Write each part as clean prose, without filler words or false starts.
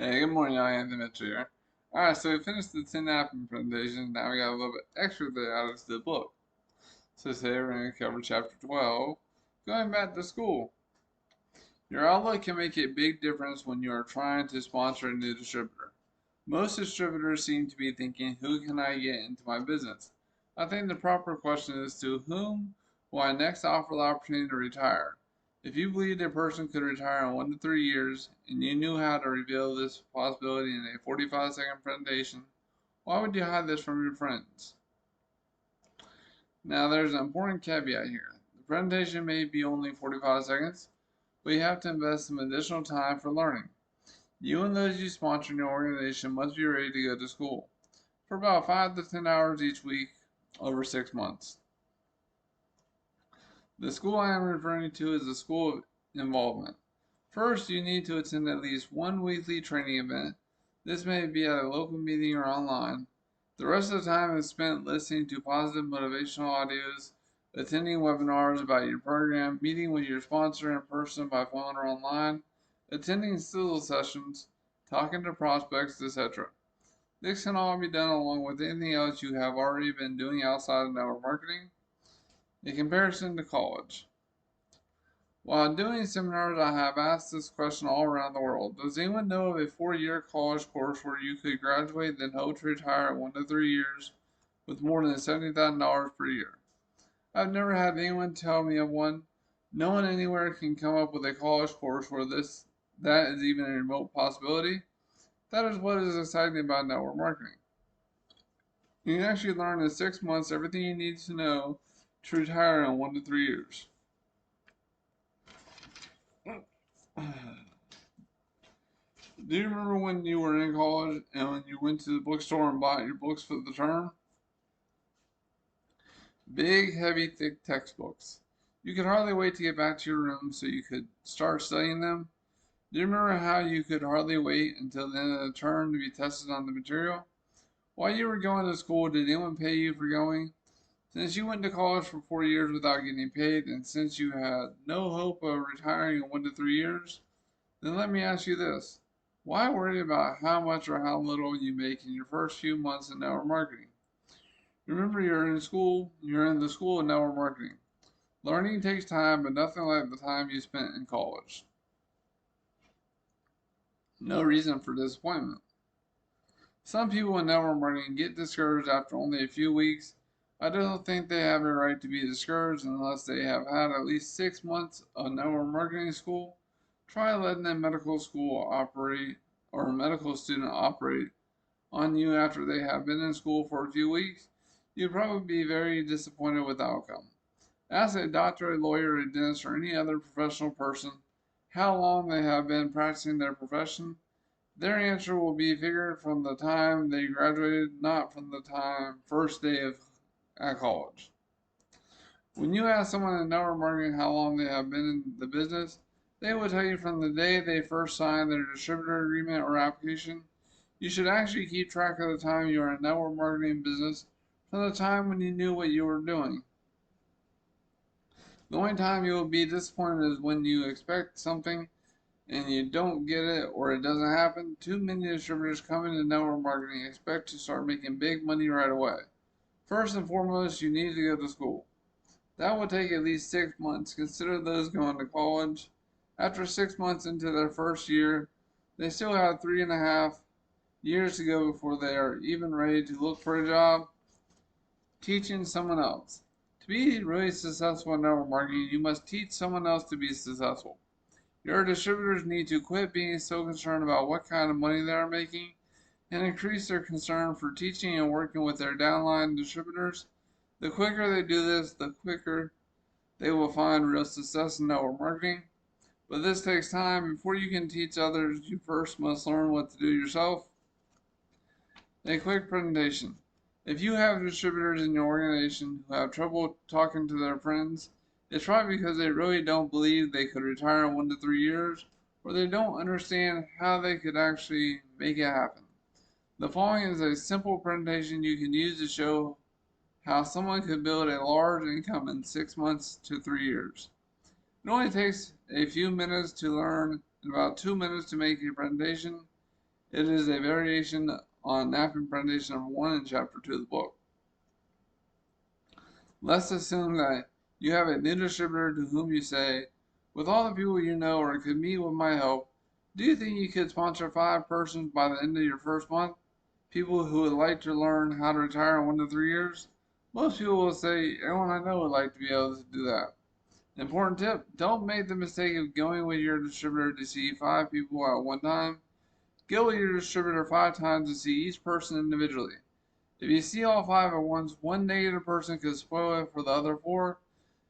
Hey, good morning, I am the Mitchell here. Alright, so we finished the 10 napkin presentation. Now we got a little bit extra that added to the book. So today we're going to cover chapter 12, Going Back to School. Your outlook can make a big difference when you are trying to sponsor a new distributor. Most distributors seem to be thinking, who can I get into my business? I think the proper question is, to whom will I next offer the opportunity to retire? If you believed a person could retire in 1 to 3 years, and you knew how to reveal this possibility in a 45-second presentation, why would you hide this from your friends? Now, there's an important caveat here. The presentation may be only 45 seconds, but you have to invest some additional time for learning. You and those you sponsor in your organization must be ready to go to school for about 5 to 10 hours each week over 6 months. The school I am referring to is the school of involvement. First, you need to attend at least one weekly training event. This may be at a local meeting or online. The rest of the time is spent listening to positive motivational audios, attending webinars about your program, meeting with your sponsor in person by phone or online, attending sales sessions, talking to prospects, etc. This can all be done along with anything else you have already been doing outside of network marketing. In comparison to college. While doing seminars, I have asked this question all around the world. Does anyone know of a 4-year college course where you could graduate then hope to retire in 1 to 3 years with more than $70,000 per year? I've never had anyone tell me of one. No one anywhere can come up with a college course where that is even a remote possibility. That is what is exciting about network marketing. You can actually learn in 6 months everything you need to know to retire in 1 to 3 years. Do you remember when you were in college and when you went to the bookstore and bought your books for the term? Big, heavy, thick textbooks. You could hardly wait to get back to your room so you could start studying them. Do you remember how you could hardly wait until the end of the term to be tested on the material? While you were going to school, did anyone pay you for going? Since you went to college for 4 years without getting paid, and since you had no hope of retiring in 1 to 3 years, then let me ask you this. Why worry about how much or how little you make in your first few months in network marketing? Remember, you're in the school of network marketing. Learning takes time, but nothing like the time you spent in college. No reason for disappointment. Some people in network marketing get discouraged after only a few weeks. I don't think they have a right to be discouraged unless they have had at least 6 months of network marketing school. Try letting a medical school operate or a medical student operate on you after they have been in school for a few weeks. You'd probably be very disappointed with the outcome. Ask a doctor, a lawyer, a dentist, or any other professional person how long they have been practicing their profession. Their answer will be figured from the time they graduated, not from the first day at college. When you ask someone in network marketing how long they have been in the business, they will tell you from the day they first signed their distributor agreement or application. You should actually keep track of the time you are in network marketing business from the time when you knew what you were doing. The only time you will be disappointed is when you expect something and you don't get it or it doesn't happen. Too many distributors come into network marketing and expect to start making big money right away. First and foremost, you need to go to school. That will take at least 6 months. Consider those going to college. After 6 months into their first year, they still have 3.5 years to go before they are even ready to look for a job teaching someone else. To be really successful in network marketing, you must teach someone else to be successful. Your distributors need to quit being so concerned about what kind of money they are making and increase their concern for teaching and working with their downline distributors. The quicker they do this, the quicker they will find real success in network marketing. But this takes time. Before you can teach others, you first must learn what to do yourself. A quick presentation. If you have distributors in your organization who have trouble talking to their friends, it's probably because they really don't believe they could retire in 1 to 3 years, or they don't understand how they could actually make it happen. The following is a simple presentation you can use to show how someone could build a large income in 6 months to 3 years. It only takes a few minutes to learn and about 2 minutes to make a presentation. It is a variation on napkin presentation number 1 in chapter 2 of the book. Let's assume that you have a new distributor to whom you say, with all the people you know or could meet with my help, do you think you could sponsor 5 persons by the end of your first month? People who would like to learn how to retire in 1 to 3 years? Most people will say, everyone I know would like to be able to do that. Important tip, don't make the mistake of going with your distributor to see 5 people at one time. Go with your distributor 5 times to see each person individually. If you see all 5 at once, one negative person could spoil it for the other 4.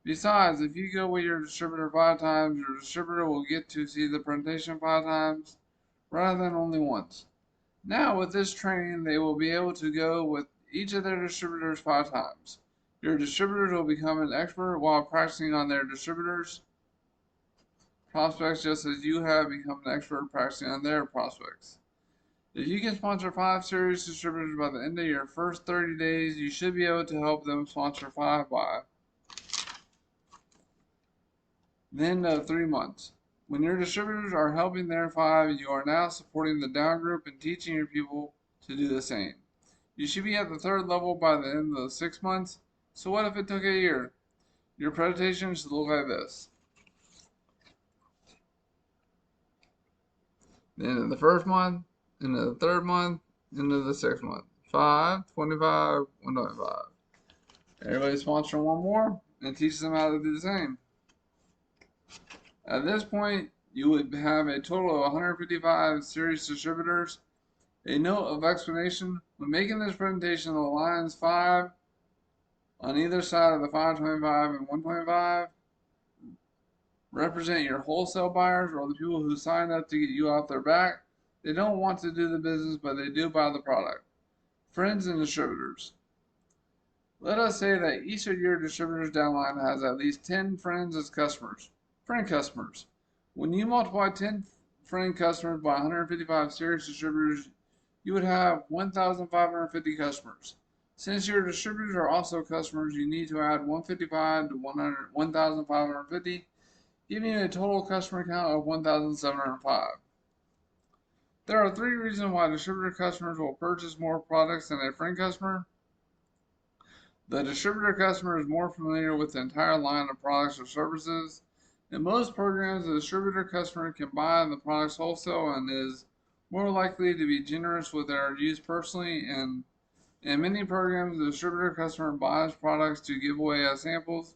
Besides, if you go with your distributor 5 times, your distributor will get to see the presentation 5 times rather than only once. Now, with this training, they will be able to go with each of their distributors 5 times. Your distributors will become an expert while practicing on their distributors' prospects, just as you have become an expert practicing on their prospects. If you can sponsor 5 serious distributors by the end of your first 30 days, you should be able to help them sponsor 5 by the end of 3 months. When your distributors are helping their 5, you are now supporting the down group and teaching your people to do the same. You should be at the 3rd level by the end of the 6 months. So what if it took a year? Your presentation should look like this. The end of the 1st month, end of the 3rd month, end of the 6th month. 5, 25, 125. Everybody sponsor 1 more and teach them how to do the same. At this point, you would have a total of 155 serious distributors. A note of explanation: when making this presentation, the lines 5 on either side of the 525 and 125 represent your wholesale buyers, or the people who signed up to get you off their back. They don't want to do the business, but they do buy the product. Friends and distributors. Let us say that each of your distributors downline has at least 10 friends as customers. Friend customers. When you multiply 10 friend customers by 155 serious distributors, you would have 1,550 customers. Since your distributors are also customers, you need to add 155 to 1,550, giving you a total customer count of 1,705. There are 3 reasons why distributor customers will purchase more products than a friend customer. The distributor customer is more familiar with the entire line of products or services. In most programs, the distributor customer can buy the products wholesale and is more likely to be generous with their use personally. And in many programs, the distributor customer buys products to give away as samples.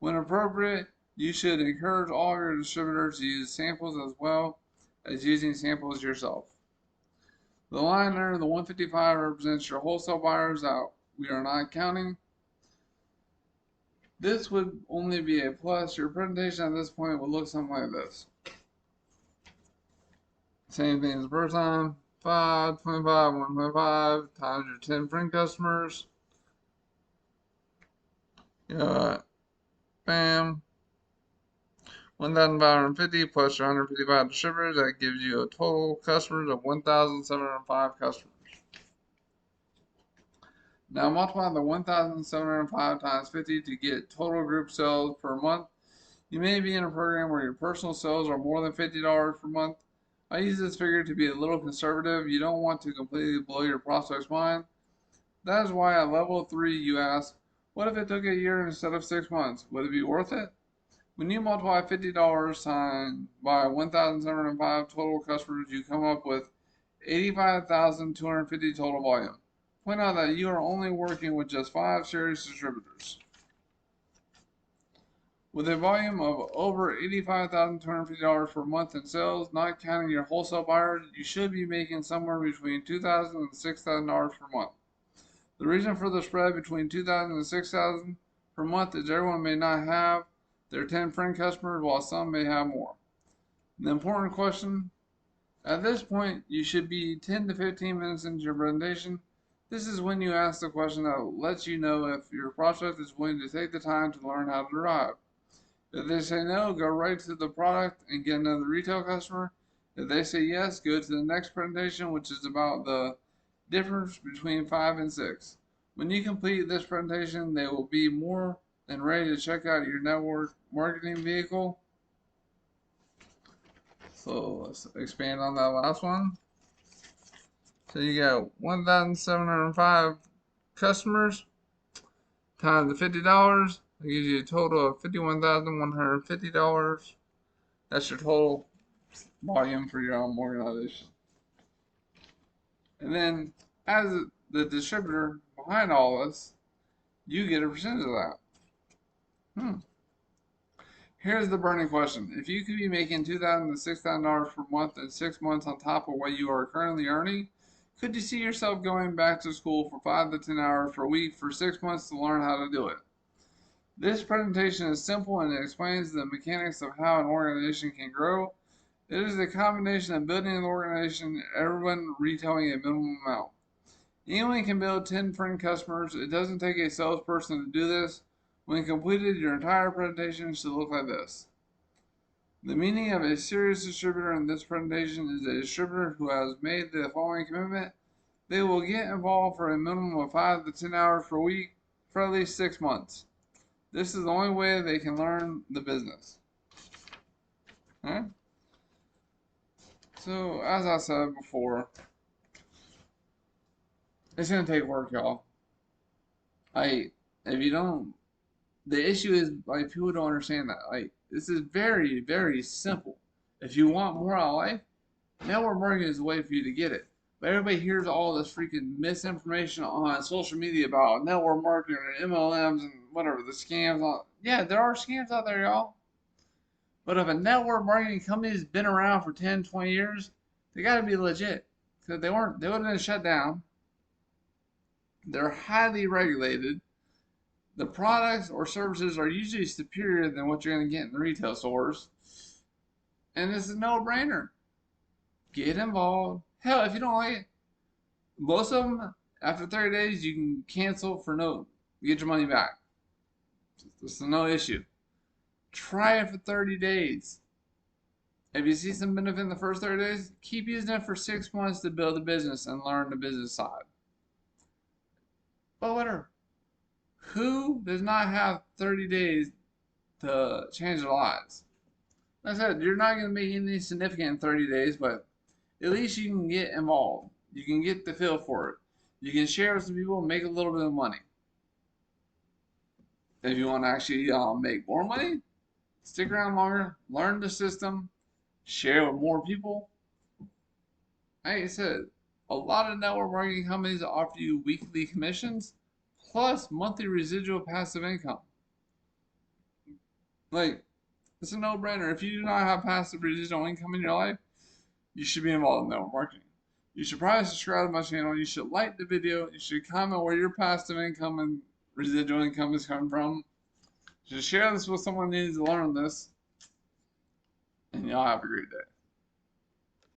When appropriate, you should encourage all of your distributors to use samples as well as using samples yourself. The line under the 155 represents your wholesale buyers that we are not counting. This would only be a plus. Your presentation at this point would look something like this. Same thing as the first time. 5, 25, 125 times your 10 friend customers. Bam. 1,550 plus your 155 distributors. That gives you a total customers of 1,705 customers. Now multiply the 1,705 times 50 to get total group sales per month. You may be in a program where your personal sales are more than $50 per month. I use this figure to be a little conservative. You don't want to completely blow your prospect's mind. That is why at level 3 you ask, what if it took a year instead of 6 months? Would it be worth it? When you multiply $50 times by 1,705 total customers, you come up with 85,250 total volume. Point out that you are only working with just 5 serious distributors. With a volume of over $85,250 per month in sales, not counting your wholesale buyers, you should be making somewhere between $2,000 and $6,000 per month. The reason for the spread between $2,000 and $6,000 per month is everyone may not have their 10 friend customers, while some may have more. The important question: at this point, you should be 10 to 15 minutes into your presentation. This is when you ask the question that lets you know if your prospect is willing to take the time to learn how to drive. If they say no, go right to the product and get another retail customer. If they say yes, go to the next presentation, which is about the difference between 5 and 6. When you complete this presentation, they will be more than ready to check out your network marketing vehicle. So let's expand on that last one. So you got 1,705 customers times the $50. That gives you a total of $51,150. That's your total volume for your own organization. And then, as the distributor behind all this, you get a percentage of that. Here's the burning question. If you could be making $2,000 to $6,000 per month in 6 months on top of what you are currently earning, could you see yourself going back to school for 5 to 10 hours per week for 6 months to learn how to do it? This presentation is simple and it explains the mechanics of how an organization can grow. It is a combination of building an organization and everyone retailing a minimum amount. Anyone can build 10 friend customers. It doesn't take a salesperson to do this. When completed, your entire presentation should look like this. The meaning of a serious distributor in this presentation is a distributor who has made the following commitment. They will get involved for a minimum of 5 to 10 hours per week for at least 6 months. This is the only way they can learn the business. Alright? So, as I said before, it's going to take work, y'all. If you don't, the issue is, like, people don't understand that. Like, this is very, very simple. If you want more out of life, network marketing is the way for you to get it. But everybody hears all this freaking misinformation on social media about network marketing and MLMs and whatever, the scams. Yeah, there are scams out there, y'all. But if a network marketing company has been around for 10, 20 years, they got to be legit. Because they would have been shut down. They're highly regulated. The products or services are usually superior than what you're going to get in the retail stores. And it's a no-brainer. Get involved. Hell, if you don't like it, most of them, after 30 days, you can cancel for no, get your money back. It's no issue. Try it for 30 days. If you see some benefit in the first 30 days, keep using it for 6 months to build a business and learn the business side. But whatever. Who does not have 30 days to change their lives? Like I said, you're not going to make anything significant in 30 days, but at least you can get involved. You can get the feel for it. You can share with some people and make a little bit of money. If you want to actually make more money, stick around longer, learn the system, share with more people. Like I said, a lot of network marketing companies offer you weekly commissions plus monthly residual passive income. Like, it's a no-brainer. If you do not have passive residual income in your life, you should be involved in network marketing. You should probably subscribe to my channel. You should like the video. You should comment where your passive income and residual income is coming from. You should share this with someone who needs to learn this. And y'all have a great day.